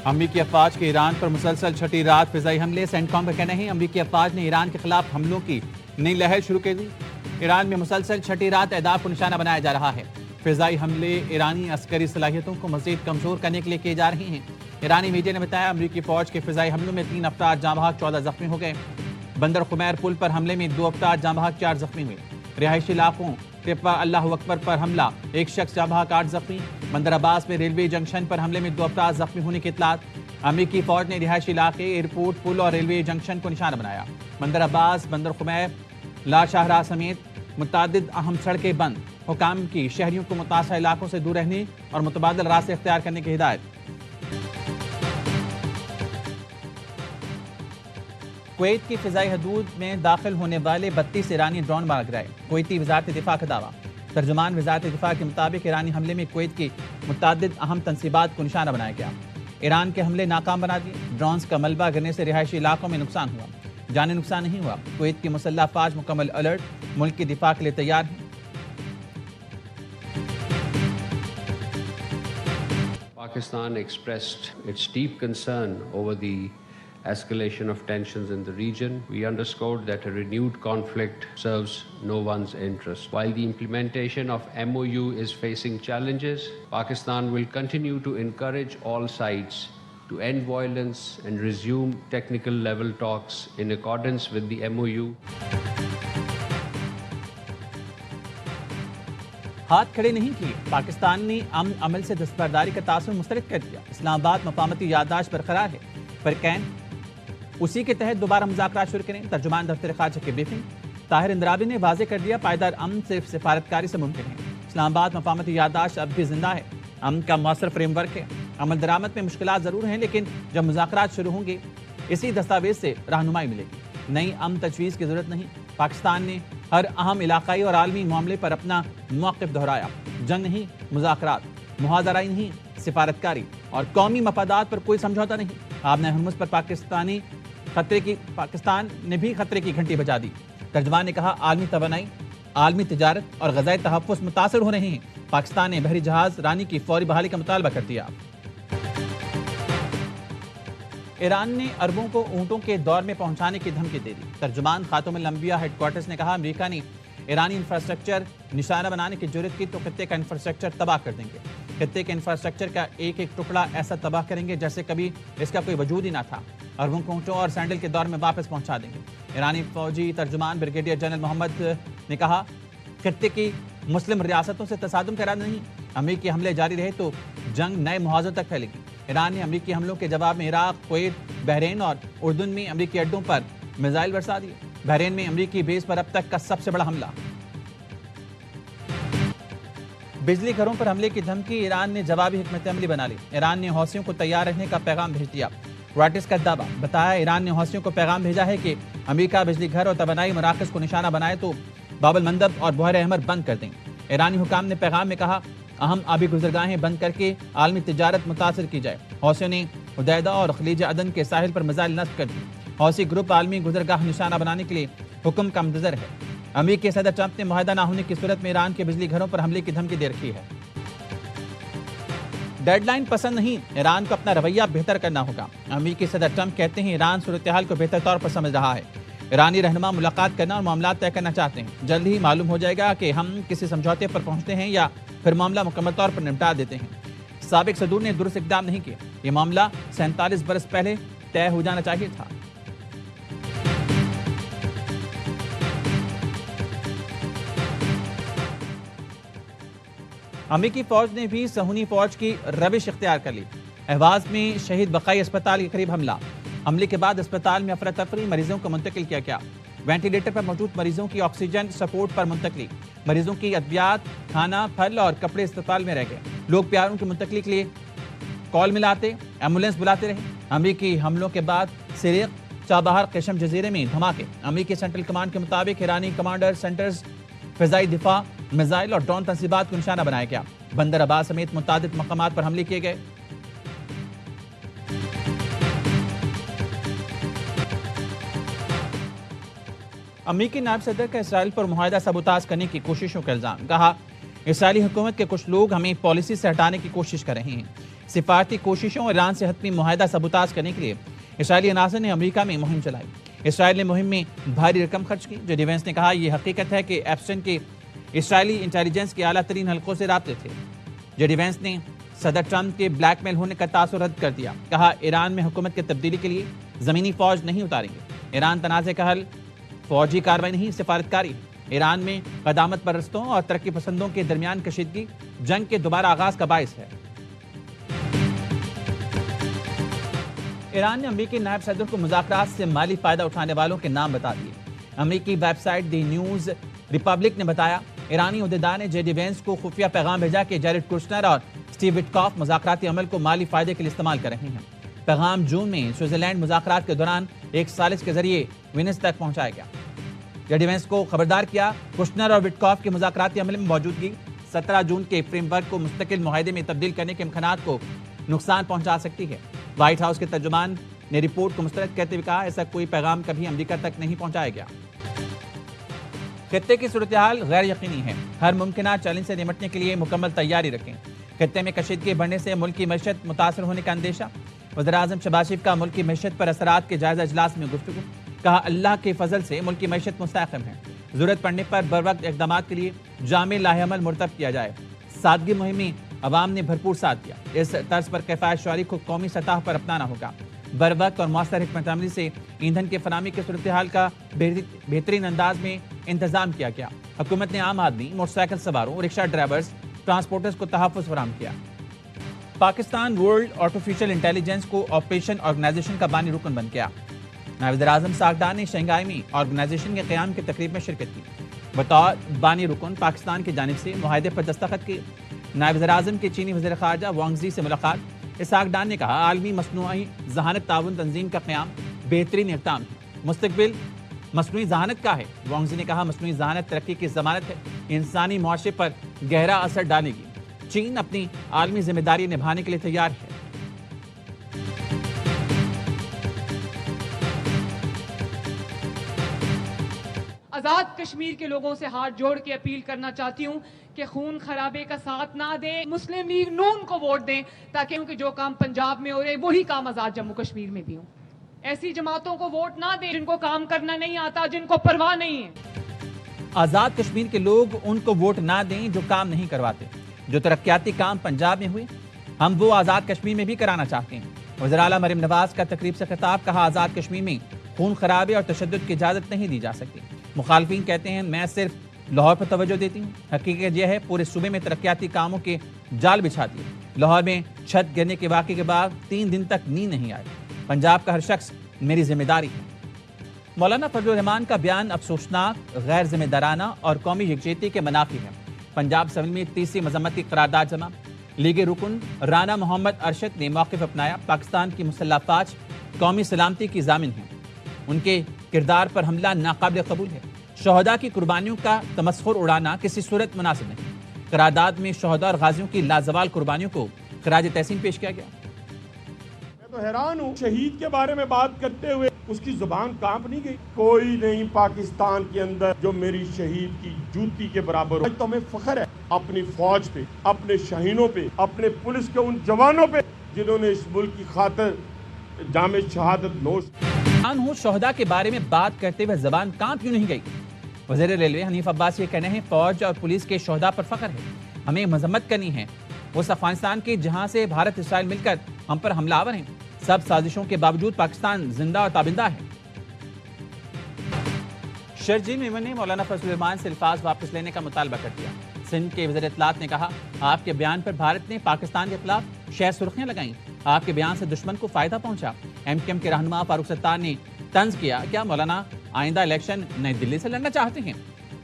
امریکی افواج کے ایران پر مسلسل چھٹی رات فضائی حملے، سینٹکام کا کہنا ہے امریکی افواج نے ایران کے خلاف حملوں کی نئی لہر شروع کر دی۔ ایران میں مسلسل چھٹی رات اہداف کو نشانہ بنایا جا رہا ہے۔ فضائی حملے ایرانی عسکری صلاحیتوں کو مزید کمزور کرنے کے لیے کیے جا رہے ہیں۔ ایرانی میڈیا نے بتایا امریکی فوج کے فضائی حملوں میں 3 افراد جاں بحق، 14 زخمی ہو گئے۔ بندر خمیر پل پر حملے میں 2 افراد جاں بحق، 4 زخمی ہوئے۔ رہائشی علاقوں ٹپا اللہ اکبر پر حملہ، 1 شخص جاں بحق، 8 زخمی۔ بندر عباس میں ریلوے جنکشن پر حملے میں 2 افراد زخمی ہونے کی اطلاعات۔ امریکی فوج نے رہائشی علاقے، ایئرپورٹ، پل اور ریلوے جنکشن کو نشانہ بنایا۔ بندر عباس، بندر خمیر، لا شاہراہ سمیت متعدد اہم سڑکیں بند۔ حکام کی شہریوں کو متاثرہ علاقوں سے دور رہنے اور متبادل راستے اختیار کرنے کی ہدایت۔ کویت کی فضائی حدود میں داخل ہونے والے 32 ایرانی ڈرون مار گرائے، کویتی وزارت دفاع کا دعویٰ۔ ترجمان وزارت دفاع کے مطابق ایرانی حملے میں کویت کی متعدد اہم تنصیبات کو نشانہ بنایا گیا۔ ایران کے حملے ناکام بنا دیے۔ ڈرونز کا ملبہ گرنے سے رہائشی علاقوں میں نقصان ہوا، جانی نقصان نہیں ہوا۔ کویت کی مسلح افواج مکمل الرٹ، ملک کی دفاع کے لیے تیار ہیں۔ Pakistan expressed its deep concern over the escalation of tensions in the region. We underscored that a renewed conflict serves no one's interest. While the implementation of MOU is facing challenges, Pakistan will continue to encourage all sides to end violence and resume technical level talks in accordance with the MOU. ہاتھ کھڑے نہیں کیے، پاکستان نے امن عمل سے دستبرداری کا تاثر مسترد کر دیا۔ اسلام آباد مفاہمتی یادداشت برقرار ہے، فرقین اسی کے تحت دوبارہ مذاکرات شروع کریں۔ ترجمان دفتر خارجہ کی بریفنگ، طاہر اندرابی نے واضح کر دیا پائیدار امن صرف سفارتکاری سے ممکن ہے۔ اسلام آباد مفاہمتی یادداشت اب بھی زندہ ہے، امن کا مؤثر فریم ورک ہے۔ عمل درآمد میں مشکلات ضرور ہیں، لیکن جب مذاکرات شروع ہوں گے اسی دستاویز سے رہنمائی ملے گی۔ نئی امن تجویز کی ضرورت نہیں۔ پاکستان نے ہر اہم علاقائی اور عالمی معاملے پر اپنا موقف دہرایا، جنگ نہیں، مذاکرات، محاذرائی نہیں، سفارتکاری اور قومی مفادات پر کوئی سمجھوتا نہیں۔ آبِ ہرمز پر پاکستان نے بھی خطرے کی گھنٹی بجا دی۔ ترجمان نے کہا عالمی توانائی، عالمی تجارت اور غذائی تحفظ متاثر ہو رہے ہیں۔ پاکستان نے بحری جہاز رانی کی فوری بحالی کا مطالبہ کر دیا۔ ایران نے عربوں کو اونٹوں کے دور میں پہنچانے کی دھمکی دے دی۔ ترجمان خاتم الانبیاء ہیڈ کوارٹرز نے کہا امریکہ نے ایرانی انفراسٹرکچر نشانہ بنانے کی جرات کی تو خطے کا انفراسٹرکچر تباہ کر دیں گے۔ خطے کے انفراسٹرکچر کا ایک ایک ٹکڑا ایسا تباہ کریں گے جیسے کبھی اس کا کوئی وجود ہی نہ تھا۔ عربوں کو اونٹوں اور سینڈل کے دور میں واپس پہنچا دیں گے۔ ایرانی فوجی ترجمان بریگیڈیئر جنرل محمد نے کہا خطے کی مسلم ریاستوں سے تصادم کا ارادہ نہیں۔ امریکی حملے جاری رہے تو جنگ نئے محاذوں تک پھیلے گی۔ ایران نے امریکی حملوں کے جواب میں عراق، کویت، بحرین اور اردن میں امریکی اڈوں پر میزائل برسا دیے۔ بحرین میں امریکی بیس پر اب تک کا سب سے بڑا حملہ۔ بجلی گھروں پر حملے کی دھمکی، ایران نے جوابی حکمت عملی بنا لی۔ ایران نے حوثیوں کو تیار رہنے کا پیغام بھیج دیا۔ رائٹرز کا دعویٰ، بتایا ایران نے حوثیوں کو پیغام بھیجا ہے کہ امریکہ بجلی گھر اور توانائی مراکز کو نشانہ بنائے تو باب المندب اور بحیرہ احمر بند کر دیں۔ ایرانی حکام نے پیغام میں کہا اہم آبی گزرگاہیں بند کر کے عالمی تجارت متاثر کی جائے۔ حوثیوں نے حدیدہ اور خلیج عدن کے ساحل پر میزائل نصب کر دی۔ حوثی گروپ عالمی گزرگاہ نشانہ بنانے کے لیے حکم کا منتظر ہے۔ امریکی صدر ٹرمپ نے معاہدہ نہ ہونے کی صورت میں ایران کے بجلی گھروں پر حملے کی دھمکی دے رکھی ہے۔ ڈیڈ لائن پسند نہیں، ایران کو اپنا رویہ بہتر کرنا ہوگا۔ امریکی صدر ٹرمپ کہتے ہیں ایران صورتحال کو بہتر طور پر سمجھ رہا ہے۔ ایرانی رہنما ملاقات کرنا اور معاملات طے کرنا چاہتے ہیں۔ جلد ہی معلوم ہو جائے گا کہ ہم کسی سمجھوتے پر پہنچتے ہیں یا پھر معاملہ مکمل طور پر نمٹا دیتے ہیں۔ سابق صدور نے درست اقدام نہیں کیا، یہ معاملہ 47 برس پہلے طے ہو جانا چاہیے تھا۔ امریکی فوج نے بھی صہیونی فوج کی روش اختیار کر لی۔ اہواز میں شہید بقائی اسپتال کے قریب حملہ، حملے کے بعد اسپتال میں افراتفری، مریضوں کو منتقل کیا گیا۔ وینٹیلیٹر پر موجود مریضوں کی آکسیجن سپورٹ پر منتقلی، مریضوں کی ادویات، کھانا، پھل اور کپڑے اسپتال میں رہ گئے۔ لوگ پیاروں کی منتقلی کے لیے کال ملاتے، ایمبولینس بلاتے رہے۔ امریکی حملوں کے بعد سریق، چابہار، قشم جزیرے میں دھماکے۔ امریکی سینٹرل کمانڈ کے مطابق ایرانی کمانڈر سینٹرز فضائی دفاع، میزائل اور ڈرون تنصیبات کو نشانہ بنایا گیا۔ بندر عباس سمیت متعدد مقامات پر حملے کیے گئے۔ امریکی نائب صدر کا اسرائیل پر معاہدہ سبوتاژ کرنے کی کوششوں کا الزام، کہا اسرائیلی حکومت کے کچھ لوگ ہمیں پالیسی سے ہٹانے کی کوشش کر رہے ہیں۔ سفارتی کوششوں اور ایران سے حتمی معاہدہ سبوتاژ کرنے کے لیے اسرائیلی عناصر نے امریکہ میں مہم چلائی۔ اسرائیل نے مہم میں بھاری رقم خرچ کی۔ جے ڈی وینس نے کہا یہ حقیقت ہے کہ ایپسٹن کے اسرائیلی انٹیلیجنس کے اعلیٰ ترین حلقوں سے رابطے تھے۔ جے ڈی وینس نے صدر ٹرمپ کے بلیک میل ہونے کا تاثر رد کر دیا۔ کہا ایران میں حکومت کی تبدیلی کے لیے زمینی فوج نہیں اتاریں گے۔ ایران تنازع کا حل فوجی کارروائی نہیں، سفارتکاری ہے۔ ایران میں قدامت پرستوں اور ترقی پسندوں کے درمیان کشیدگی جنگ کے دوبارہ آغاز کا باعث ہے۔ ایران نے امریکی نائب صدر کو مذاکرات سے مالی فائدہ اٹھانے والوں کے نام بتا دیے۔ امریکی ویب سائٹ دی نیوز ریپبلک نے بتایا ایرانی عہدیدار نے جے ڈی وینس کو خفیہ پیغام بھیجا کہ جیرڈ کوشنر اور اسٹیو وٹکاف مذاکراتی عمل کو مالی فائدے کے لیے استعمال کر رہے ہیں۔ پیغام جون میں سوئٹزرلینڈ مذاکرات کے دوران ایک ثالث کے ذریعے وینس تک پہنچایا گیا۔ جے ڈی وینس کو خبردار کیا کوشنر اور وٹکاف کے مذاکراتی عمل میں موجودگی 17 جون کے فریم ورک کو مستقل معاہدے میں تبدیل کرنے کے امکانات کو نقصان پہنچا سکتی ہے۔ وائٹ ہاؤس کے ترجمان نے رپورٹ کو مسترد کرتے ہوئے کہا ایسا کوئی پیغام کبھی امریکہ تک نہیں پہنچایا گیا۔ خطے کی صورتحال غیر یقینی ہے، ہر ممکنہ چیلنج سے نمٹنے کے لیے مکمل تیاری رکھیں۔ خطے میں کشیدگی بڑھنے سے ملکی معیشت متاثر ہونے کا اندیشہ، وزیراعظم شہباز شریف کا ملکی معیشت پر اثرات کے جائزہ اجلاس میں گفتگو، کہا اللہ کے فضل سے ملکی معیشت مستحکم ہے، ضرورت پڑنے پر بروقت اقدامات کے لیے جامع لاہ عمل مرتب کیا جائے۔ سادگی مہم میں عوام نے بھرپور ساتھ دیا، اس طرز پر کفایت شعاری کو قومی سطح پر اپنانا ہوگا۔ بروقت اور مؤثر حکمت عملی سے ایندھن کے فراہمی کی صورتحال کا بہترین انداز میں انتظام کیا گیا۔ حکومت نے عام آدمی، موٹر سائیکل سواروں، رکشہ ڈرائیورز، ٹرانسپورٹرز کو تحفظ فراہم کیا۔ پاکستان ورلڈ آرٹیفیشل انٹیلیجنس کو آپریشن آرگنائزیشن کا بانی رکن بن گیا۔ نائب وزیر اعظم ساکھدار نے شنگھائی میں آرگنائزیشن کے قیام کی تقریب میں شرکت کی۔ بطور بانی رکن پاکستان کی جانب سے معاہدے پر دستخط کیے۔ نائب وزیر اعظم کی چینی وزیر خارجہ وانگ زی سے ملاقات۔ ساکھدار نے کہا عالمی مصنوعی ذہانت تعاون تنظیم کا قیام بہترین اقدام ہے، مستقبل مصنوعی ذہانت کا ہے۔ وانگ زی نے کہا مصنوعی ذہانت ترقی کی ضمانت ہے، انسانی معاشرے پر گہرا اثر ڈالے گی۔ چین اپنی عالمی ذمہ داری نبھانے کے لیے تیار ہے۔ آزاد کشمیر کے لوگوں سے ہاتھ جوڑ کے اپیل کرنا چاہتی ہوں کہ خون خرابے کا ساتھ نہ دیں، مسلم لیگ نون کو ووٹ دیں تاکہ ان کے جو کام پنجاب میں ہو رہے وہی کام آزاد جموں کشمیر میں بھی ہوں۔ ایسی جماعتوں کو ووٹ نہ دیں جن کو کام کرنا نہیں آتا، جن کو پرواہ نہیں ہے۔ آزاد کشمیر کے لوگ ان کو ووٹ نہ دیں جو کام نہیں کرواتے۔ جو ترقیاتی کام پنجاب میں ہوئے ہم وہ آزاد کشمیر میں بھی کرانا چاہتے ہیں۔ وزیر اعلیٰ مریم نواز کا تقریب سے خطاب، کہا آزاد کشمیر میں خون خرابے اور تشدد کی اجازت نہیں دی جا سکتی۔ مخالفین کہتے ہیں میں صرف لاہور پر توجہ دیتی ہوں، حقیقت یہ ہے پورے صوبے میں ترقیاتی کاموں کے جال بچھا دیے۔ لاہور میں چھت گرنے کے واقعے کے بعد 3 دن تک نیند نہیں آئی۔ پنجاب کا ہر شخص میری ذمہ داری ہے۔ مولانا فضل الرحمان کا بیان افسوسناک، غیر ذمہ دارانہ اور قومی یکجہتی کے منافی ہے۔ پنجاب اسمبلی میں تیسری مذمتی قرارداد جمع، لیگ رکن رانا محمد ارشد نے موقف اپنایا۔ پاکستان کی مسلح افواج قومی سلامتی کی ضامن ہیں، ان کے کردار پر حملہ ناقابل قبول ہے۔ شہداء کی قربانیوں کا تمسخر اڑانا کسی صورت مناسب نہیں۔ قرارداد میں شہداء اور غازیوں کی لازوال قربانیوں کو خراج تحسین پیش کیا گیا۔ میں تو حیران ہوں، شہید کے بارے میں بات کرتے ہوئے اس کی زبان کانپ نہیں گئی۔ کوئی نہیں پاکستان کے اندر جو میری شہید کی جوتی کے برابر ہو۔ آج تو ہمیں فخر ہے اپنی فوج پہ، اپنے شہینوں پہ، اپنے پولیس کے ان جوانوں پہ جنہوں نے اس ملک کی خاطر جام شہادت نوش۔ ہوں شہداء کے بارے میں بات کرتے ہوئے زبان کانپ کیوں نہیں گئی؟ وزیر ریلوے حنیف عباس یہ کہنے ہیں فوج اور پولیس کے شہداء پر فخر ہے، ہمیں مذمت کرنی ہے۔ اس افغانستان کے جہاں سے بھارت اسرائیل مل کر ہم پر حملہ آور ہیں، سب سازشوں کے باوجود پاکستان زندہ اور تابندہ ہے۔ شرجیل میمن نے مولانا فضل الرحمان سے الفاظ واپس لینے کا مطالبہ کر دیا۔ سندھ کے وزیر اطلاعات نے کہا آپ کے بیان پر بھارت نے پاکستان کے خلاف شہ سرخیاں لگائیں، آپ کے بیان سے دشمن کو فائدہ پہنچا۔ ایم کیو ایم کے رہنما فاروق ستار نے طنز کیا کیا مولانا آئندہ الیکشن نئی دلی سے لڑنا چاہتے ہیں؟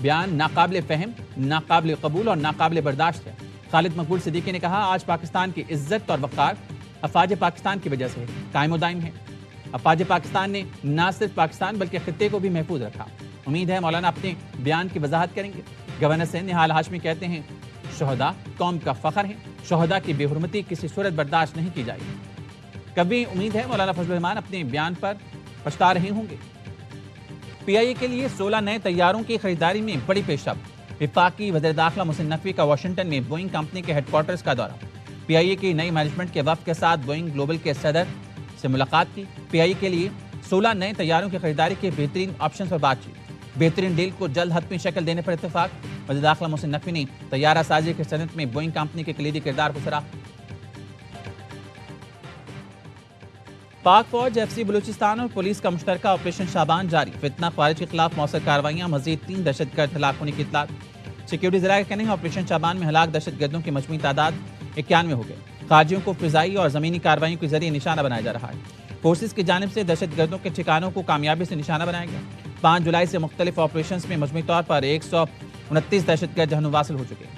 بیان ناقابل فہم، ناقابل قبول اور ناقابل برداشت ہے۔ خالد مقبول صدیقی نے کہا آج پاکستان کی عزت اور وقار افواج پاکستان کی وجہ سے قائم و دائم ہے۔ افواج پاکستان نے نہ صرف پاکستان بلکہ خطے کو بھی محفوظ رکھا۔ امید ہے مولانا اپنے بیان کی وضاحت کریں گے۔ گورنر سندھ نہال ہاشمی کہتے ہیں شہداء قوم کا فخر ہیں، شہداء کی بے حرمتی کسی صورت برداشت نہیں کی جائے گی۔ کبھی امید ہے مولانا فضل الرحمان اپنے بیان پر پچھتا رہے ہوں گے۔ پی آئی اے کے لیے 16 نئے طیاروں کی خریداری میں بڑی پیش رفت۔ وفاقی وزیر داخلہ محسن نقوی کا واشنگٹن میں بوئنگ کمپنی کے ہیڈ کوارٹرز کا دورہ، پی آئی اے کی نئی مینجمنٹ کے وفد کے ساتھ بوئنگ گلوبل کے صدر سے ملاقات کی، پی آئی اے کے لیے 16 نئے طیاروں کی خریداری کے بہترین آپشنز پر بات چیت، بہترین ڈیل کو جلد حتمی شکل دینے پر اتفاق۔ وزیر داخلہ محسن نقوی نے طیارہ سازی کی صنعت میں بوئنگ کمپنی کے کلیدی کردار کو سراہا۔ پاک فوج، ایف سی بلوچستان اور پولیس کا مشترکہ آپریشن شابان جاری، فتنہ خوارج کے خلاف موثر کارروائیاں، مزید 3 دہشت گرد ہلاک ہونے کی اطلاع۔ سیکیورٹی ذرائع کا کہنا ہے آپریشن شابان میں ہلاک دہشت گردوں کی مجموعی تعداد 91 ہو گئے۔ خارجیوں کو فضائی اور زمینی کارروائیوں کے ذریعے نشانہ بنایا جا رہا ہے۔ فورسز کی جانب سے دہشت گردوں کے ٹھکانوں کو کامیابی سے نشانہ بنایا گیا۔ 5 جولائی سے مختلف آپریشنز میں مجموعی طور پر 129 دہشت گرد جہنم واصل ہو چکے ہیں۔